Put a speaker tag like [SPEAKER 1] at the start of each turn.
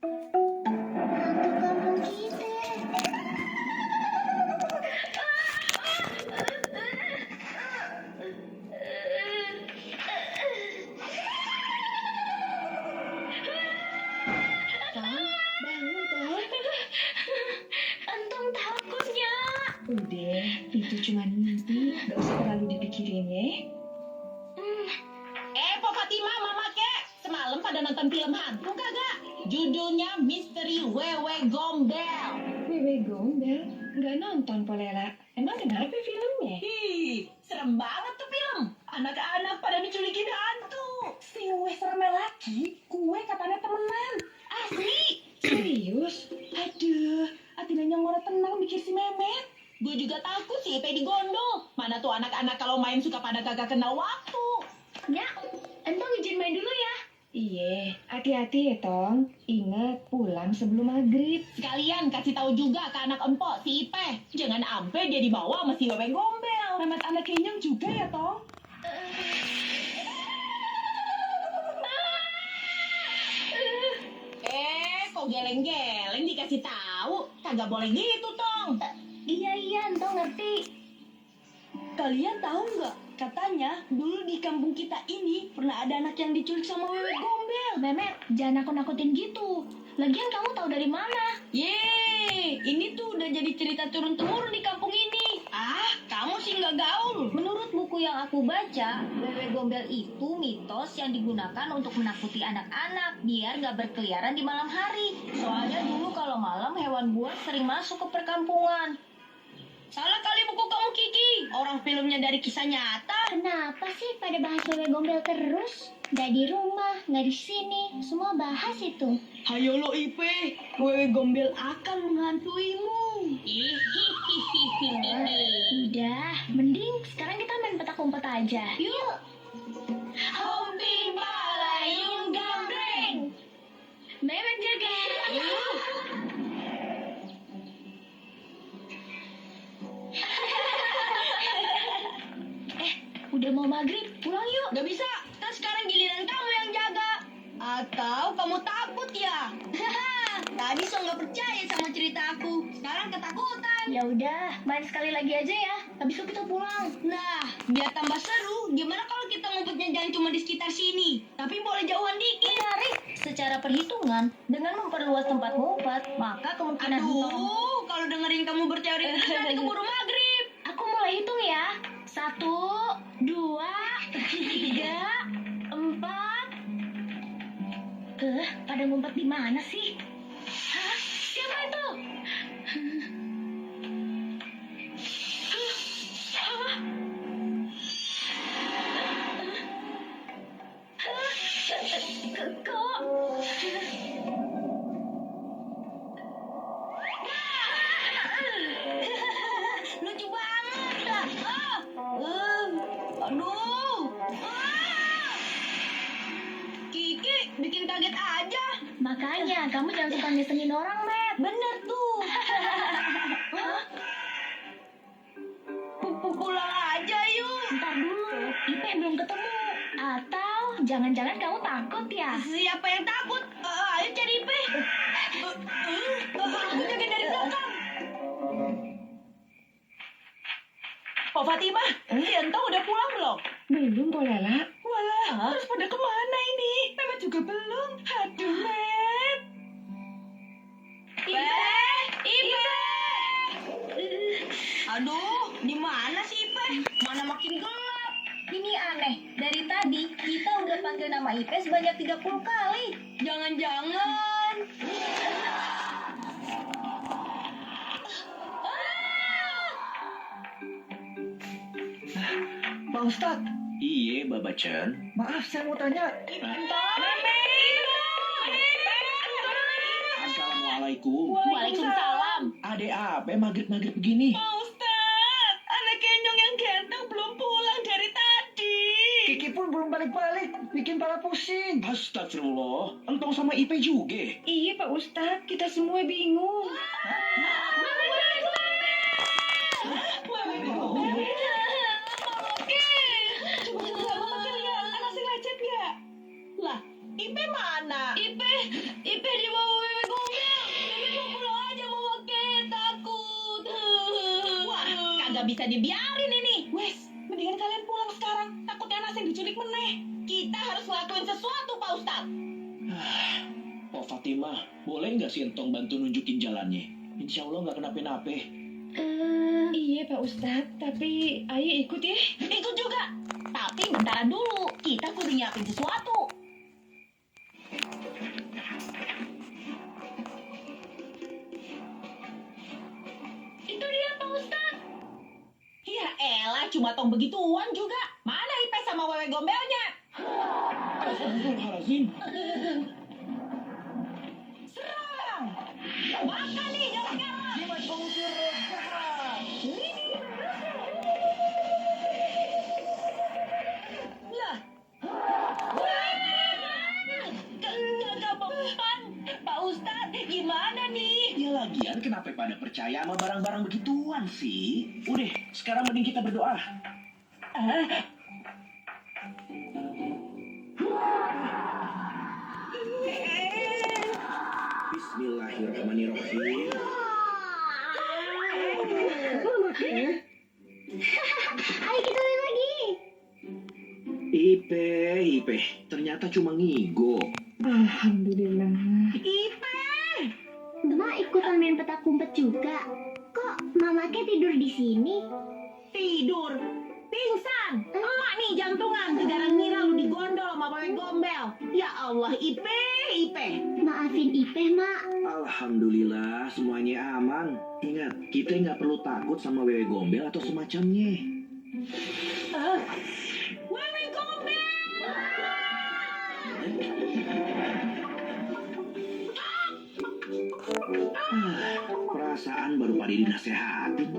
[SPEAKER 1] Hantu kampung kita.
[SPEAKER 2] Tong, bangun Tong.
[SPEAKER 1] Entong takutnya.
[SPEAKER 2] Udah, itu cuma mimpi. Gak usah terlalu dipikirin ya.
[SPEAKER 3] Pak Fatima, Mama Kek, semalam pada nonton film hantu kagak? Judulnya Misteri Wewe Gombel.
[SPEAKER 2] Wewe Gombel, nggak nonton Polela. Emang kenapa filmnya?
[SPEAKER 3] Serem banget tuh film. Anak-anak pada diculikin hantu. Si Wewe serem lagi, kue katanya temenan. Asli.
[SPEAKER 2] Serius?
[SPEAKER 3] Aduh, atinanya ngora tenang mikir si Memet. Gue juga takut si Ipe digondol. Mana tuh anak-anak kalau main suka pada kagak kenal waktu.
[SPEAKER 1] Nyak, entong izin main dulu ya.
[SPEAKER 2] Iya, hati-hati ya Tong. Ingat pulang sebelum maghrib.
[SPEAKER 3] Sekalian kasih tahu juga ke anak empok si Ipe. Jangan ampe dia dibawa sama si Wewe Gombel. Memet anak kenyang juga ya, Tong. Kok geleng-geleng dikasih tahu? Kagak boleh gitu, Tong.
[SPEAKER 1] Iya, entong ngerti.
[SPEAKER 3] Kalian tahu nggak? Katanya dulu di kampung kita ini pernah ada anak yang diculik sama Wewe Gombel.
[SPEAKER 1] Memet, jangan nakut-nakutin gitu. Lagian kamu tahu dari mana?
[SPEAKER 3] Yeay, ini tuh udah jadi cerita turun-temurun di kampung ini. Ah, kamu sih nggak gaul.
[SPEAKER 1] Menurut buku yang aku baca, Wewe Gombel itu mitos yang digunakan untuk menakuti anak-anak biar nggak berkeliaran di malam hari. Soalnya dulu kalau malam hewan buas sering masuk ke perkampungan.
[SPEAKER 3] Salah kali buku kamu, Kiki. Orang filmnya dari kisah nyata.
[SPEAKER 1] Kenapa sih pada bahas Wewe Gombel terus? Nggak di rumah, nggak di sini, semua bahas itu.
[SPEAKER 3] Hayo lo Ipe, Wewe Gombel akan menghantuimu.
[SPEAKER 1] Udah, mending sekarang kita main petak umpet aja. Yuk.
[SPEAKER 3] Homping Balayung Gambreng.
[SPEAKER 1] Memet jaga. Udah mau maghrib, pulang yuk.
[SPEAKER 3] Gak bisa, kan sekarang giliran kamu yang jaga. Atau kamu takut ya? Tadi so nggak percaya sama cerita aku, sekarang ketakutan.
[SPEAKER 1] Ya udah, main sekali lagi aja ya. Habis itu kita pulang.
[SPEAKER 3] Nah, biar tambah seru, gimana kalau kita ngumpetnya jangan cuma di sekitar sini, tapi boleh jauhan dikit.
[SPEAKER 1] Menarik. Secara perhitungan, dengan memperluas tempat ngumpet, maka kemungkinan
[SPEAKER 3] Aduh, kalau dengerin kamu berteori nanti keburu maghrib.
[SPEAKER 1] Aku mulai hitung ya. 1, 2, 3, 4. Pada ngumpet di mana sih? Hah? Siapa itu? Kok?
[SPEAKER 3] Lucu banget dah. Aduh. Kiki bikin kaget aja.
[SPEAKER 1] Makanya kamu jangan suka ngeselin orang, Met.
[SPEAKER 3] Bener tuh. Pulang aja yuk.
[SPEAKER 1] Ntar dulu, Ipe belum ketemu. Atau jangan-jangan kamu takut ya?
[SPEAKER 3] Siapa yang takut? Ayo cari Ipe. Aku jaga dari belakang. Pak Fatimah, si Entong udah pulang belum?
[SPEAKER 2] Belum Polela.
[SPEAKER 3] Walah, terus pada kemana ini? Memet juga belum. Aduh, Met. Ipe! Aduh, di mana sih Ipe? Mana makin gelap.
[SPEAKER 1] Ini aneh, dari tadi kita udah panggil nama Ipe sebanyak 30 kali.
[SPEAKER 3] Jangan-jangan.
[SPEAKER 4] Pak Ustadz,
[SPEAKER 5] Iya, Babacan.
[SPEAKER 4] maaf saya mau tanya.
[SPEAKER 5] Assalamualaikum.
[SPEAKER 1] Waalaikumsalam.
[SPEAKER 5] Adek apa maghrib-maghrib begini?
[SPEAKER 3] Pak Ustadz, anak kenyong yang ganteng belum pulang dari tadi.
[SPEAKER 4] Kiki pun belum balik-balik, bikin pala pusing.
[SPEAKER 5] Astagfirullah, Entong sama Ipe juga.
[SPEAKER 2] Iya Pak Ustadz, kita semua bingung.
[SPEAKER 3] Lah, Ipe mana? Ipe di bawah nggak bisa dibiarin ini.
[SPEAKER 2] Wes, mendingan kalian pulang sekarang. Takutnya Nasir diculik meneh.
[SPEAKER 3] Kita harus ngelakuin sesuatu, Pak Ustadz.
[SPEAKER 5] Oh Fatimah, boleh nggak si Entong bantu nunjukin jalannya? Insya Allah nggak kenapa-napa.
[SPEAKER 2] Iya Pak Ustadz, tapi ayo ikut ya.
[SPEAKER 3] Ikut juga. Tapi bentaran dulu, kita kudu nyiapin sesuatu. Itu dia Pak Ustadz. Ya elah, cuma tong begituan juga. Mana Ipe sama wewe gombelnya?
[SPEAKER 5] Astagfirullahaladzim.
[SPEAKER 3] Serang! Makan nih, jangan sekarang.
[SPEAKER 4] Jimat pengusir roh jahat.
[SPEAKER 3] Lah. Gak mempan. Pak Ustadz, gimana nih?
[SPEAKER 5] Ya lagian kenapa pada percaya sama barang-barang begituan sih? Udah, sekarang mending kita berdoa. Bismillahirrahmanirrahim.
[SPEAKER 3] Ayo kita main lagi.
[SPEAKER 5] Ipe, ternyata cuma ngigo.
[SPEAKER 2] Alhamdulillah.
[SPEAKER 3] Ipe.
[SPEAKER 6] Mak ikutan main petak umpet juga. Kok mamake tidur di sini?
[SPEAKER 3] Tidur. Pingsan. Emak nih jantungan. Gara ngira lu digondol sama wewe gombel. Ya Allah, Ipe.
[SPEAKER 6] Maafin Ipeh, Mak.
[SPEAKER 5] Alhamdulillah, semuanya aman. Ingat, kita nggak perlu takut sama wewe gombel atau semacamnya.
[SPEAKER 3] Wewe gombel.
[SPEAKER 5] Perasaan baru pada dinasehatin.